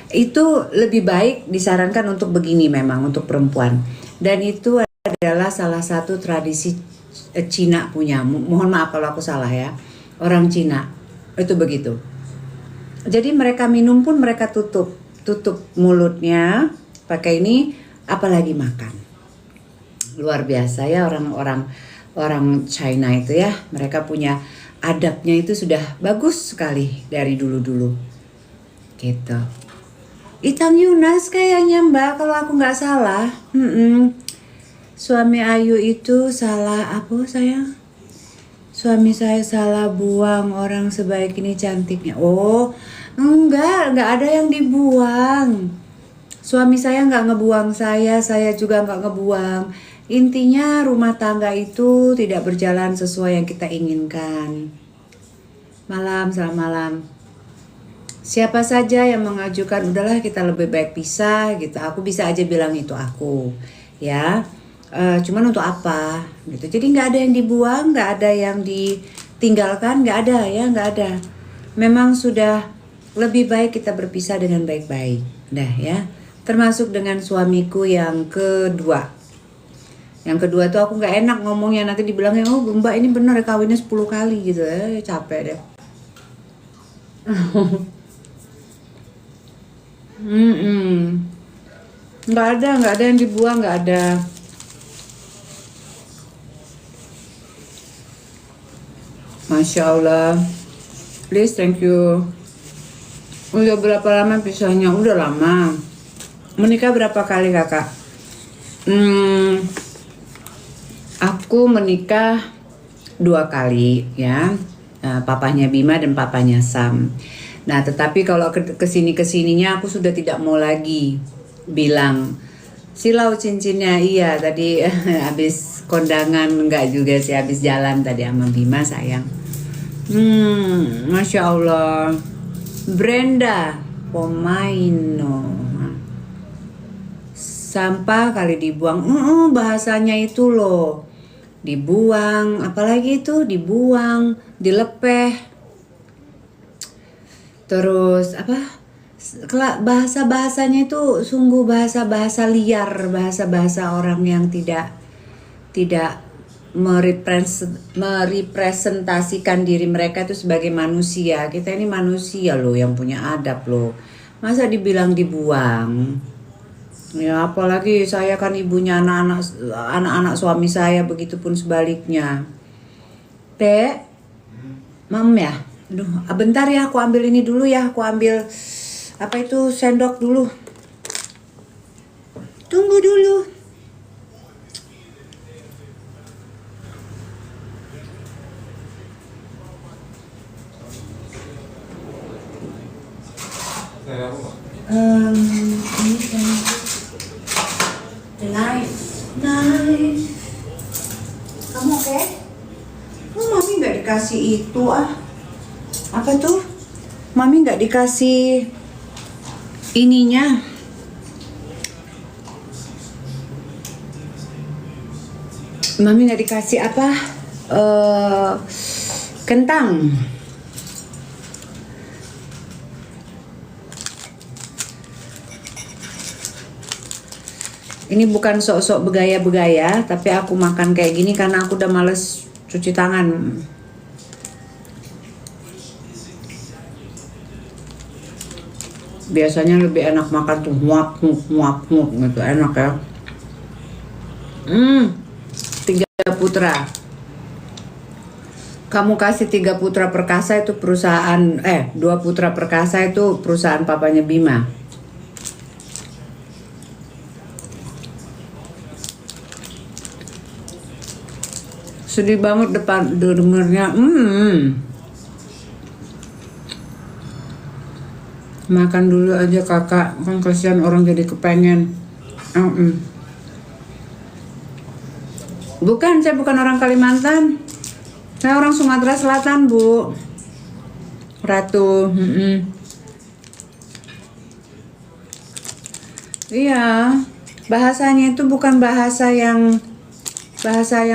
Itu lebih baik disarankan untuk begini memang untuk perempuan. Dan itu adalah salah satu tradisi Cina punya. Mohon maaf kalau aku salah ya. Orang Cina itu begitu. Jadi mereka minum pun mereka tutup mulutnya pakai ini, apalagi makan. Luar biasa ya orang China itu ya. Mereka punya adabnya itu sudah bagus sekali dari dulu-dulu. Gitu. Itang Yunas kayaknya Mbak, kalau aku nggak salah. Suami Ayu itu salah apa sayang? Suami saya salah buang orang sebaik ini cantiknya. Oh, enggak ada yang dibuang. Suami saya nggak ngebuang saya juga nggak ngebuang. Intinya rumah tangga itu tidak berjalan sesuai yang kita inginkan. Selamat malam. Siapa saja yang mengajukan udahlah kita lebih baik pisah gitu, aku bisa aja bilang itu aku ya, cuman untuk apa gitu. Jadi nggak ada yang dibuang, nggak ada yang ditinggalkan, nggak ada. Memang sudah lebih baik kita berpisah dengan baik-baik dah ya, termasuk dengan suamiku yang kedua. Yang kedua tuh aku nggak enak ngomongnya, nanti dibilangnya oh Mbak ini bener kawinnya 10 kali gitu ya, capek deh. Nggak ada yang dibuang, nggak ada. Masya Allah, please, thank you. Udah berapa lama pisahnya? Udah lama. Menikah berapa kali kakak? Aku menikah 2 kali ya, papahnya Bima dan papahnya Sam. Nah, tetapi kalau kesininya aku sudah tidak mau lagi bilang silau cincinnya. Iya, tadi habis kondangan enggak juga sih, habis jalan tadi sama Bima sayang. Masya Allah. Brenda Pomaino. Sampah kali dibuang. Bahasanya itu loh. Dibuang, apalagi itu dibuang, dilepeh. Terus apa? Bahasa-bahasanya itu sungguh bahasa-bahasa liar, bahasa-bahasa orang yang tidak merepresentasikan diri mereka itu sebagai manusia. Kita ini manusia loh yang punya adab loh. Masa dibilang dibuang? Ya apalagi saya kan ibunya anak-anak suami saya, begitupun sebaliknya. Dek, Mam ya? Aduh, bentar ya, aku ambil ini dulu ya, aku ambil apa itu sendok dulu. Tunggu dulu. Ini sendok. Nice. Kamu oke? Mami nggak dikasih itu apa tuh? Mami nggak dikasih ininya. Mami nggak dikasih apa? Kentang. Ini bukan sok-sok begaya-begaya, tapi aku makan kayak gini karena aku udah males cuci tangan. Biasanya lebih enak makan tuh muap gitu, enak ya. 3 putra. Kamu kasih 3 putra perkasa itu perusahaan, 2 putra perkasa itu perusahaan papanya Bima. Sedih banget dengernya. Makan dulu aja kakak, kan kasihan orang jadi kepengen. Bukan, saya bukan orang Kalimantan. Saya orang Sumatera Selatan, Bu. Ratu. Iya, bahasanya itu bukan bahasa yang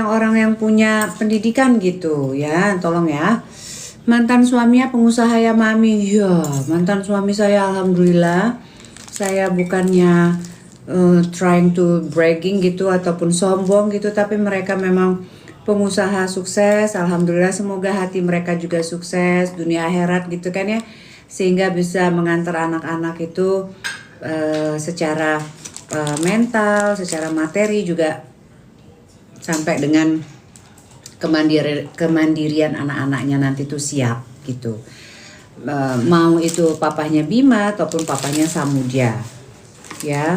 orang yang punya pendidikan gitu ya, tolong ya. Mantan suaminya pengusaha ya Mami. Ya, mantan suami saya alhamdulillah Saya bukannya trying to bragging gitu ataupun sombong gitu, tapi mereka memang pengusaha sukses. Alhamdulillah, semoga hati mereka juga sukses dunia akhirat gitu kan ya, sehingga bisa mengantar anak-anak itu secara mental, secara materi juga sampai dengan kemandirian anak-anaknya nanti tuh siap gitu. Mau itu papahnya Bima ataupun papahnya Samudya ya,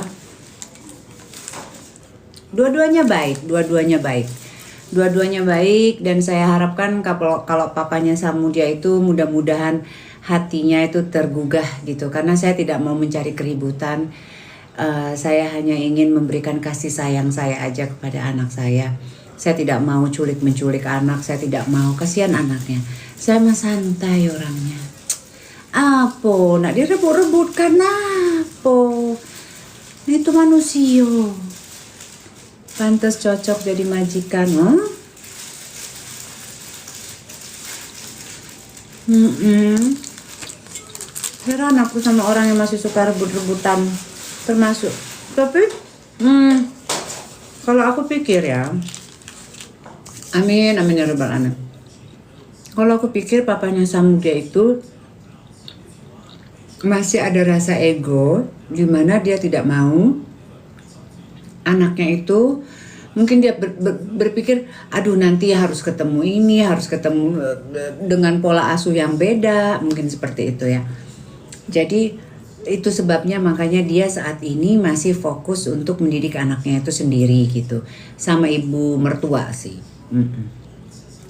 dua-duanya baik dan saya harapkan kalau papanya Samudya itu mudah-mudahan hatinya itu tergugah gitu, karena saya tidak mau mencari keributan. Saya hanya ingin memberikan kasih sayang saya aja kepada anak saya. Saya tidak mau menculik anak, saya tidak mau, kasihan anaknya. Saya mah santai orangnya. Apa nak direbut-rebutkan apa? Itu manusia. Pantas cocok jadi majikan, huh? Heran aku sama orang yang masih suka rebut-rebutan termasuk. Tapi kalau aku pikir ya, amin ya rabbal alamin. Kalau aku pikir papanya Samudya itu masih ada rasa ego, di mana dia tidak mau anaknya itu, mungkin dia berpikir, aduh nanti harus ketemu ini, harus ketemu dengan pola asuh yang beda, mungkin seperti itu ya. Jadi itu sebabnya makanya dia saat ini masih fokus untuk mendidik anaknya itu sendiri gitu, sama ibu mertua sih.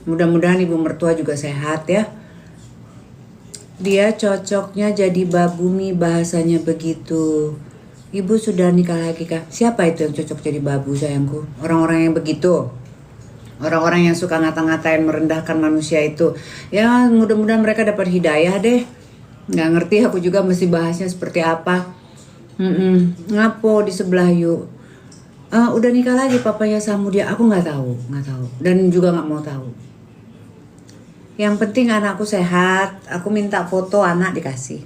Mudah-mudahan ibu mertua juga sehat ya. Dia cocoknya jadi babumi, bahasanya begitu. Ibu sudah nikah lagi kah? Siapa itu yang cocok jadi babu sayangku? Orang-orang yang begitu. Orang-orang yang suka ngata-ngatain, merendahkan manusia itu. Ya mudah-mudahan mereka dapat hidayah deh. Nggak ngerti aku juga mesti bahasnya seperti apa. Ngapo di sebelah yuk. Udah nikah lagi papanya Samudya? Aku nggak tahu. Dan juga nggak mau tahu. Yang penting anakku sehat. Aku minta foto anak dikasih.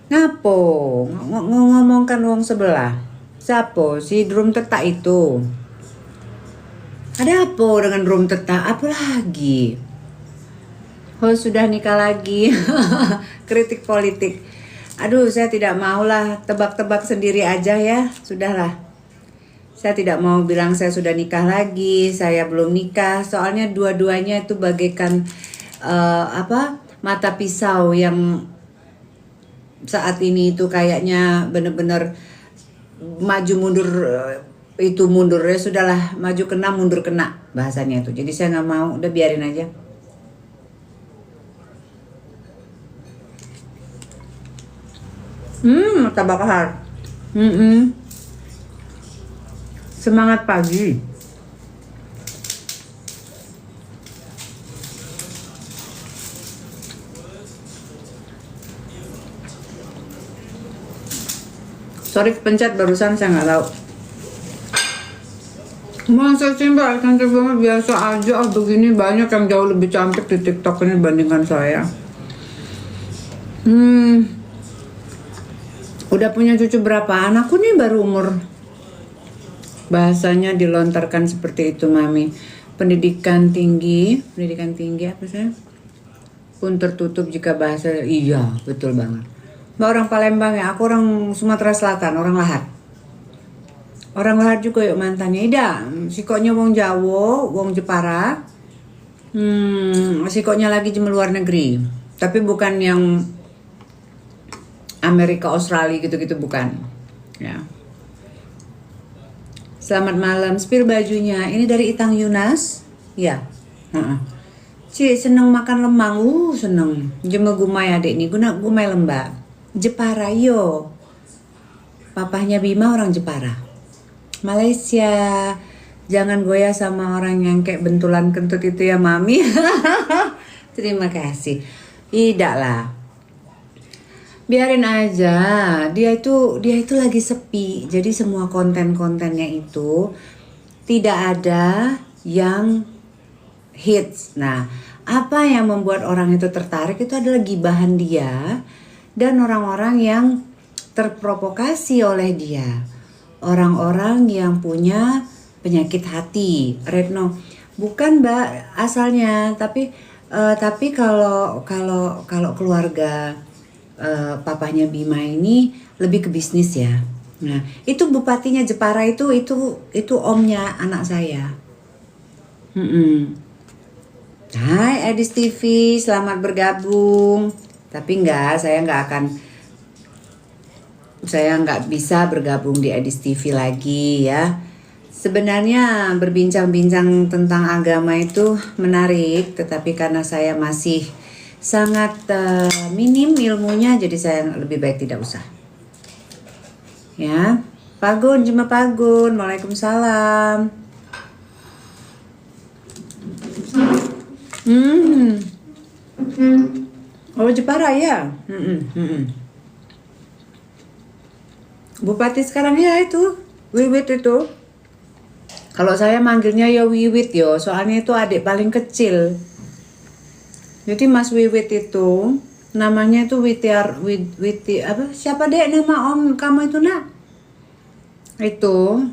Ngapo ngomongkan wong sebelah? Siapa si drum tetak itu? Ada apa dengan drum tetak? Apa lagi? Oh sudah nikah lagi. Kritik politik. Aduh saya tidak maulah, tebak-tebak sendiri aja ya. Sudahlah. Saya tidak mau bilang saya sudah nikah lagi, saya belum nikah. Soalnya dua-duanya itu bagaikan mata pisau yang saat ini itu kayaknya benar-benar maju mundur, itu mundur ya sudahlah, maju kena mundur kena bahasanya itu. Jadi saya nggak mau, udah biarin aja. Martabak kahar. Semangat pagi. Sorry kepencet barusan, saya nggak tahu. Masa sih mbak, cantik banget, biasa aja begini. Banyak yang jauh lebih cantik di TikTok ini dibandingkan saya. Udah punya cucu berapa? Anakku nih baru umur. Bahasanya dilontarkan seperti itu mami. Pendidikan tinggi apa sih? Pun tertutup jika bahasa. Iya betul banget. Mbak orang Palembang ya, aku orang Sumatera Selatan, orang Lahat. Orang Lahat juga yuk mantannya. Ida, sikoknya wong Jawa, wong Jepara. Sikoknya lagi di luar negeri. Tapi bukan yang Amerika, Australia gitu-gitu, bukan. Ya. Selamat malam, spill bajunya. Ini dari Itang Yunas. Ya. Ci seneng makan lemang. Seneng. Jema gumai adik nih, guna gumai lembak. Jepara yo. Papahnya Bima orang Jepara. Malaysia. Jangan goyah sama orang yang kayak bentulan kentut itu ya mami. Terima kasih. Tidak lah. Biarin aja, dia itu lagi sepi. Jadi semua konten-kontennya itu tidak ada yang hits. Nah, apa yang membuat orang itu tertarik itu adalah gibahan dia dan orang-orang yang terprovokasi oleh dia, orang-orang yang punya penyakit hati. Retno, bukan Mbak asalnya, tapi kalau keluarga papanya Bima ini lebih ke bisnis ya. Nah, itu bupatinya Jepara itu omnya anak saya. Hai Edis TV, selamat bergabung. Tapi saya nggak bisa bergabung di Edis TV lagi ya. Sebenarnya berbincang-bincang tentang agama itu menarik, tetapi karena saya masih sangat minim ilmunya, jadi saya lebih baik tidak usah. Ya, Pagun, cuma Pagun. Waalaikumsalam. Oh Jepara ya. Bupati sekarang ya itu Wiwit itu. Kalau saya manggilnya ya Wiwit yo, soalnya itu adik paling kecil. Jadi Mas Wiwit itu namanya itu Witi apa? Siapa dek nama om kamu itu nak? Itu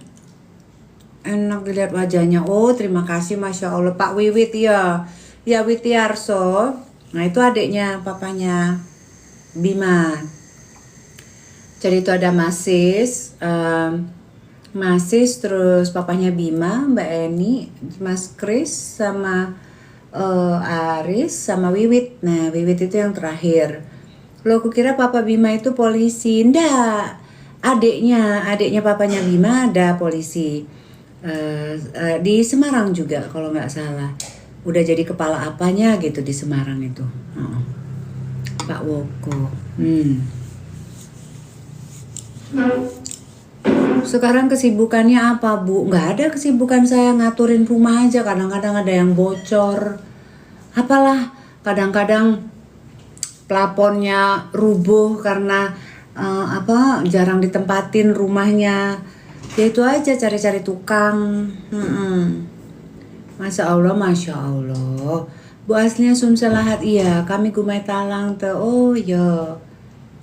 enak dilihat wajahnya. Oh terima kasih, Masya Allah Pak Wiwit ya. Ya Witiarso. Nah itu adiknya papanya Bima. Jadi itu ada Masis, terus papanya Bima, Mbak Eni, Mas Kris, sama Aris, sama Wiwit. Nah Wiwit itu yang terakhir. Loh aku kira papa Bima itu polisi. Nggak, adiknya papanya Bima ada polisi. Di Semarang juga kalau nggak salah. Udah jadi kepala apanya gitu di Semarang itu. Pak Woko. Sekarang kesibukannya apa Bu? Nggak ada kesibukan, saya ngaturin rumah aja. Kadang-kadang ada yang bocor. Apalah, kadang-kadang plafonnya rubuh karena jarang ditempatin rumahnya. Ya itu aja, cari-cari tukang. Masya Allah. Bu aslinya Sumselahat, iya. Kami Gumai Talang tuh. Oh iya.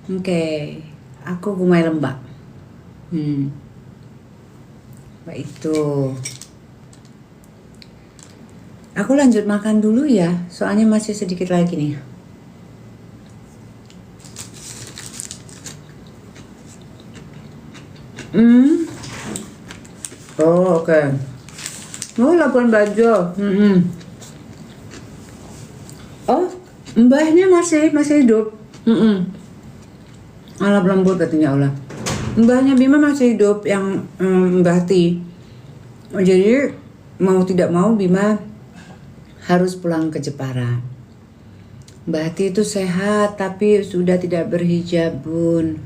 Oke. Aku Gumai Lembak. Itu. Aku lanjut makan dulu ya. Soalnya masih sedikit lagi nih. Oh oke. Oh Labuan Bajo. Oh mbahnya masih hidup. Allah lembut katanya Allah. Mbahnya Bima masih hidup, yang Mbah Ti. Jadi mau tidak mau Bima harus pulang ke Jepara. Mbah Ti itu sehat tapi sudah tidak berhijab Bun.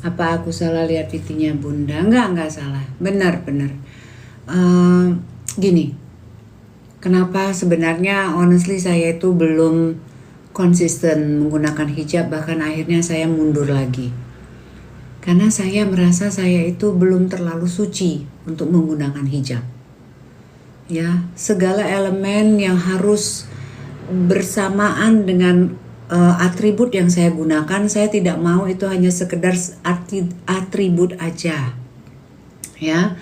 Apa aku salah lihat titinya Bunda? Enggak salah. Benar. Gini. Kenapa sebenarnya honestly saya itu belum konsisten menggunakan hijab, bahkan akhirnya saya mundur lagi. Karena saya merasa saya itu belum terlalu suci untuk menggunakan hijab. Ya, segala elemen yang harus bersamaan dengan atribut yang saya gunakan, saya tidak mau itu hanya sekedar atribut aja. Ya.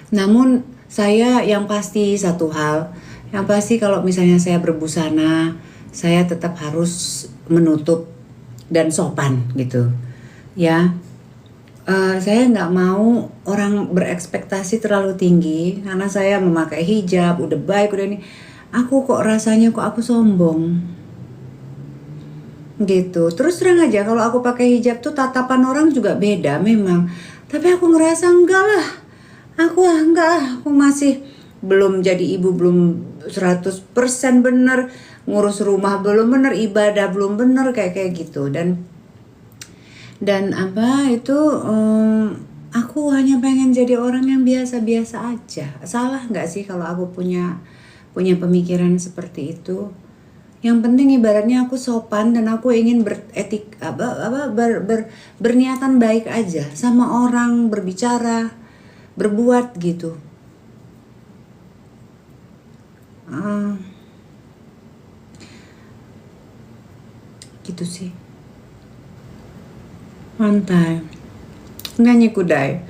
Namun saya yang pasti satu hal, yang pasti kalau misalnya saya berbusana, saya tetap harus menutup dan sopan gitu. Ya. Saya nggak mau orang berekspektasi terlalu tinggi karena saya memakai hijab, udah baik, udah ini. Aku kok rasanya aku sombong. Gitu. Terus terang aja kalau aku pakai hijab tuh tatapan orang juga beda memang. Tapi aku ngerasa enggak lah. Aku masih belum jadi ibu, belum 100% bener, ngurus rumah belum bener, ibadah belum bener, kayak gitu. Dan aku hanya pengen jadi orang yang biasa-biasa aja. Salah nggak sih kalau aku punya pemikiran seperti itu? Yang penting ibaratnya aku sopan dan aku ingin berniatan baik aja sama orang, berbicara, berbuat gitu. Gitu sih. Santai. Nyanyi kudai.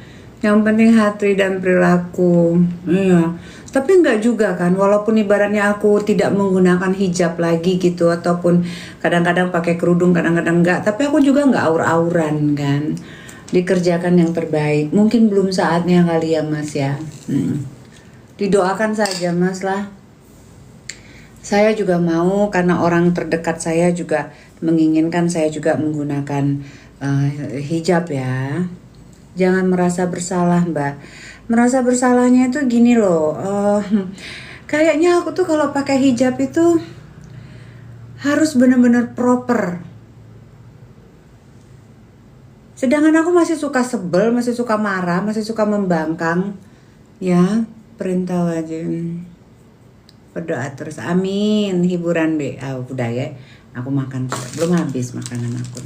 Yang penting hati dan perilaku. Iya. Tapi enggak juga kan, walaupun ibaratnya aku tidak menggunakan hijab lagi gitu, ataupun kadang-kadang pakai kerudung, kadang-kadang enggak. Tapi aku juga enggak aur-auran kan. Dikerjakan yang terbaik. Mungkin belum saatnya kali ya Mas ya. Didoakan saja Mas lah. Saya juga mau, karena orang terdekat saya juga menginginkan saya juga menggunakan hijab ya. Jangan merasa bersalah Mbak. Merasa bersalahnya itu gini loh, kayaknya aku tuh kalau pakai hijab itu harus benar-benar proper. Sedangkan aku masih suka sebel, masih suka marah, masih suka membangkang. Ya, perintah aja. Berdoa terus, amin. Hiburan deh. Udah ya, aku makan belum habis makanan aku.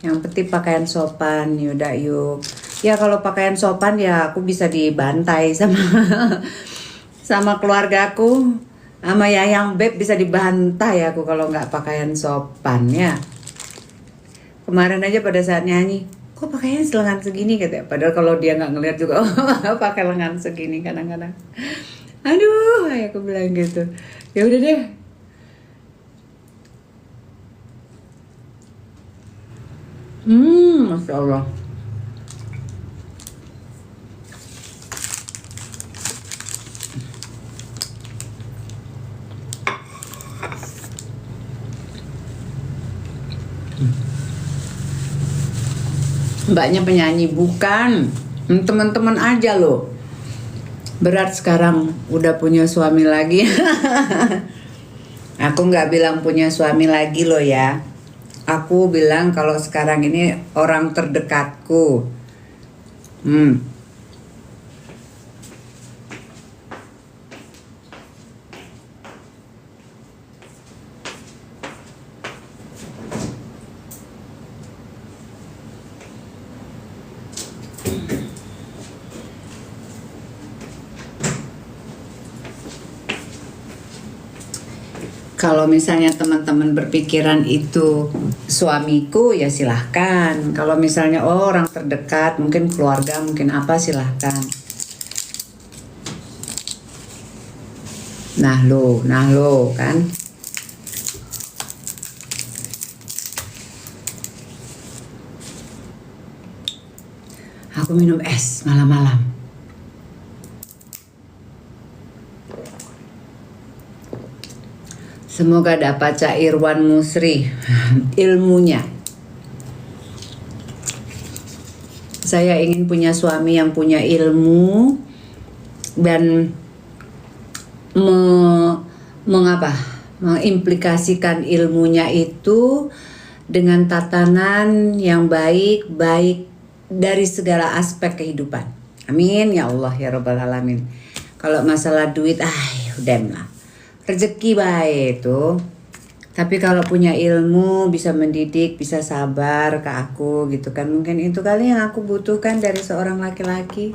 Yang penting pakaian sopan, yaudah yuk. Ya kalau pakaian sopan ya aku bisa dibantai sama sama keluargaku, sama Yayang Beb bisa dibantai aku kalau nggak pakaian sopan ya. Kemarin aja pada saat nyanyi, kok pakaian lengan segini katanya. Padahal kalau dia nggak ngeliat juga pakai lengan segini kadang-kadang. Aduh, aku bilang gitu. Ya udah deh. Masya Allah. Mbaknya penyanyi bukan, teman-teman aja loh. Berat sekarang udah punya suami lagi. Aku nggak bilang punya suami lagi loh ya. Aku bilang kalau sekarang ini orang terdekatku. Kalau misalnya teman-teman berpikiran itu suamiku ya silahkan. Kalau misalnya orang terdekat, mungkin keluarga, mungkin apa, silahkan. Nah lo kan. Aku minum es malam-malam. Semoga dapat Cak Irwan Musri ilmunya. Saya ingin punya suami yang punya ilmu dan mengimplikasikan ilmunya itu dengan tatanan yang baik dari segala aspek kehidupan. Amin ya Allah ya Rabbal Alamin. Kalau masalah duit, udah lah. Rezeki baik itu, tapi kalau punya ilmu, bisa mendidik, bisa sabar ke aku gitu kan, mungkin itu kali yang aku butuhkan dari seorang laki-laki.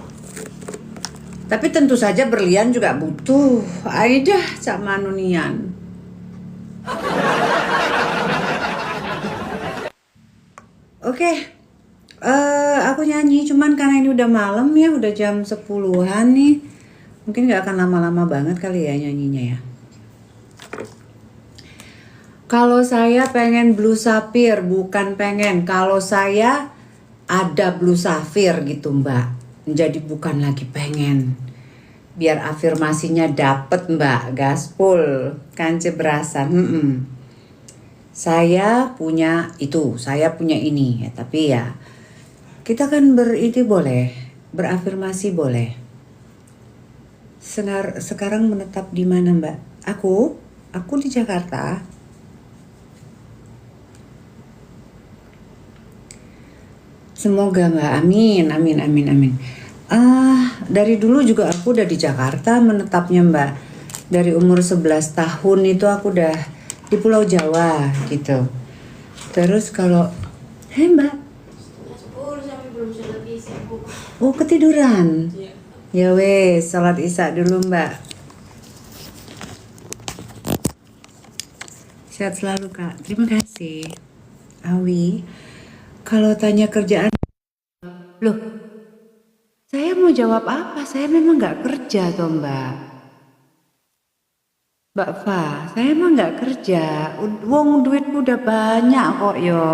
Tapi tentu saja berlian juga butuh. Aidah Cak Manunian. Oke. Aku nyanyi, cuman karena ini udah malam ya, udah jam 10-an nih. Mungkin gak akan lama-lama banget kali ya nyanyinya ya. Kalau saya pengen blue sapphire, bukan pengen. Kalau saya ada blue sapphire gitu Mbak. Jadi bukan lagi pengen. Biar afirmasinya dapet Mbak, gaspol, kance berasa. Saya punya itu, saya punya ini ya. Tapi ya kita kan boleh, berafirmasi boleh. Sekarang menetap di mana Mbak? Aku di Jakarta. Semoga Mbak, amin. Dari dulu juga aku udah di Jakarta menetapnya Mbak. Dari umur 11 tahun itu aku udah di Pulau Jawa gitu. Terus kalau, Mbak. 10 sampai belum sholat isya Bu. Oh ketiduran? Iya. Ya wes, sholat isya dulu Mbak. Sehat selalu Kak, terima kasih. Awi. Kalau tanya kerjaan, loh, saya mau jawab apa? Saya memang nggak kerja toh Mbak. Mbak Fa, saya emang nggak kerja. Wong duitku udah banyak kok yo.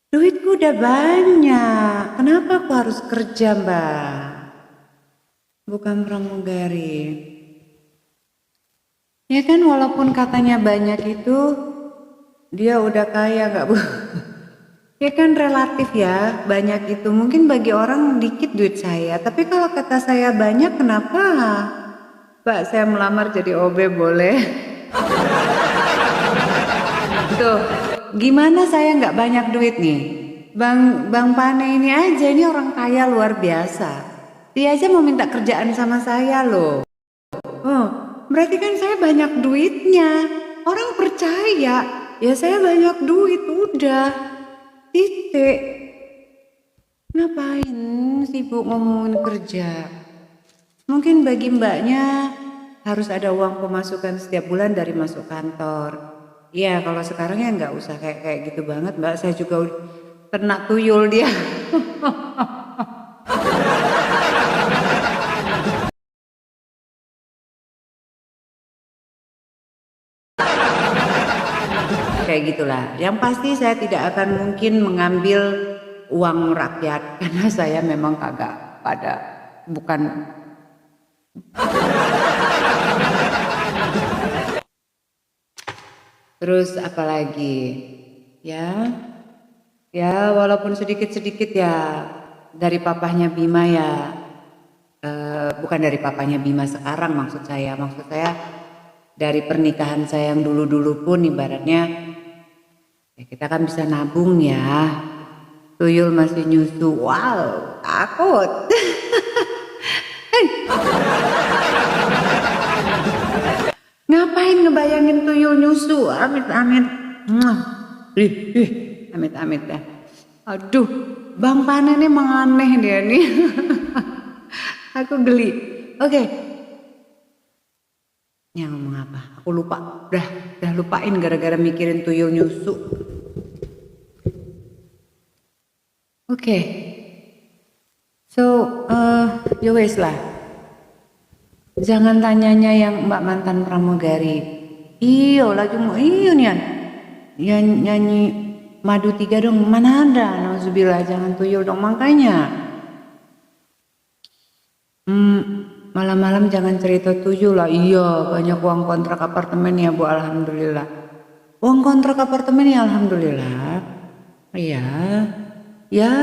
Duitku udah banyak. Kenapa aku harus kerja Mbak? Bukan pramugari. Ya kan walaupun katanya banyak itu, dia udah kaya nggak Bu? Ya kan relatif ya, banyak itu. Mungkin bagi orang dikit duit saya. Tapi kalau kata saya banyak, kenapa? Pak, saya melamar jadi OB boleh? Tuh, gimana saya nggak banyak duit nih? Bang Pane ini aja, ini orang kaya luar biasa. Dia aja mau minta kerjaan sama saya loh. Oh, berarti kan saya banyak duitnya. Orang percaya, ya saya banyak duit, udah. Titik. Ngapain sibuk ngomongin kerja? Mungkin bagi mbaknya harus ada uang pemasukan setiap bulan dari masuk kantor. Iya, kalau sekarang ya nggak usah kayak gitu banget mbak. Saya juga kena tuyul dia. Kayak gitulah. Yang pasti saya tidak akan mungkin mengambil uang rakyat karena saya memang kagak pada bukan. Terus apalagi ya walaupun sedikit-sedikit ya dari papahnya Bima ya, bukan dari papahnya Bima sekarang maksud saya dari pernikahan saya yang dulu-dulu pun ibaratnya ya kita kan bisa nabung ya. Tuyul masih nyusu, wow takut. Ngapain ngebayangin tuyul nyusu? Amit-amit. Amit-amit dah. Aduh, Bang Pane nih emang aneh dia nih. Aku geli. Oke. Yang ngomong apa? Aku lupa. Udah lupain gara-gara mikirin tuyul nyusu. Oke. So, ya wes lah. Jangan tanyanya yang mbak mantan pramugari. Iyo lagi mau iyo nih ya nyanyi Madu 3 dong. Mana ada? Nauzubillah, jangan tuyul dong makanya. Malam-malam jangan cerita tuyul lah. Iya banyak uang kontrak apartemen ya Bu, alhamdulillah. Uang kontrak apartemen ya alhamdulillah. Iya. Ya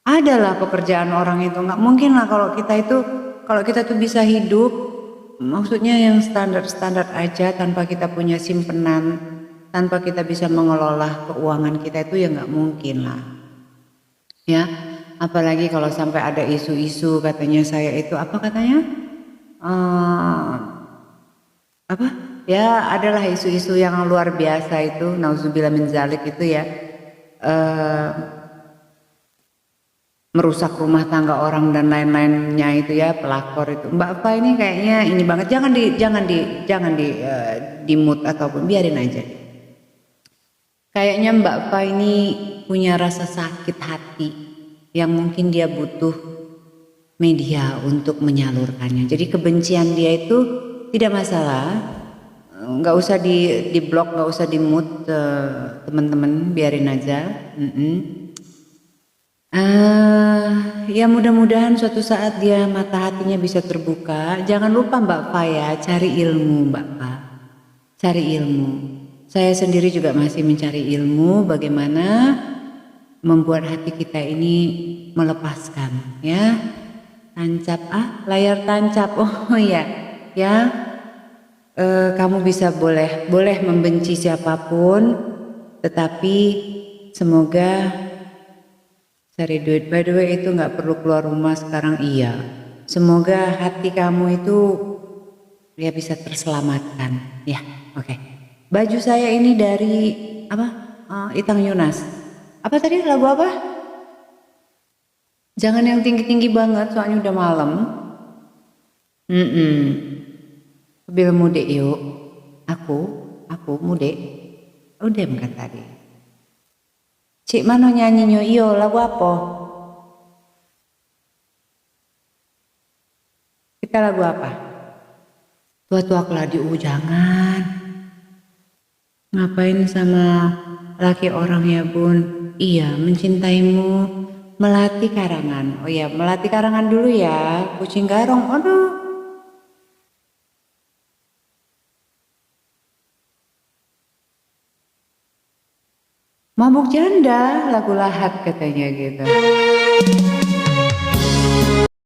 adalah pekerjaan orang itu. Nggak mungkin lah kalau kita tuh bisa hidup, maksudnya yang standar aja tanpa kita punya simpenan, tanpa kita bisa mengelola keuangan kita itu ya nggak mungkin lah. Ya, apalagi kalau sampai ada isu-isu katanya saya itu apa katanya? Apa? Ya adalah isu-isu yang luar biasa itu, nauzubillah min zalik itu ya. Merusak rumah tangga orang dan lain-lainnya itu ya, pelakor itu. Mbak Fa ini kayaknya ini banget, jangan di mute ataupun biarin aja. Kayaknya Mbak Fa ini punya rasa sakit hati yang mungkin dia butuh media untuk menyalurkannya. Jadi kebencian dia itu tidak masalah, nggak usah di blok, nggak usah di mute teman-teman, biarin aja. Ya mudah-mudahan suatu saat dia mata hatinya bisa terbuka. Jangan lupa Mbak Fa ya, cari ilmu Mbak Fa. Cari ilmu. Saya sendiri juga masih mencari ilmu bagaimana membuat hati kita ini melepaskan ya. Tancap layar tancap. Oh iya. Ya. Kamu bisa boleh membenci siapapun, tetapi semoga cari duit. By the way itu nggak perlu keluar rumah sekarang iya. Semoga hati kamu itu ya bisa terselamatkan ya. Oke. Baju saya ini dari apa? Itang Yunas. Apa tadi lagu apa? Jangan yang tinggi-tinggi banget soalnya udah malam. Bil mudik yuk. Aku mudik. Udah kata dia. Cik mana nyanyi nyo iyo lagu apa? Kita lagu apa? Tua-tua keladi jangan. Ngapain sama laki orang ya bun? Iya mencintaimu. Melati Karangan. Oh ya Melati Karangan dulu ya. Kucing garong. Aduh. Mabuk janda lagu Lahat katanya gitu.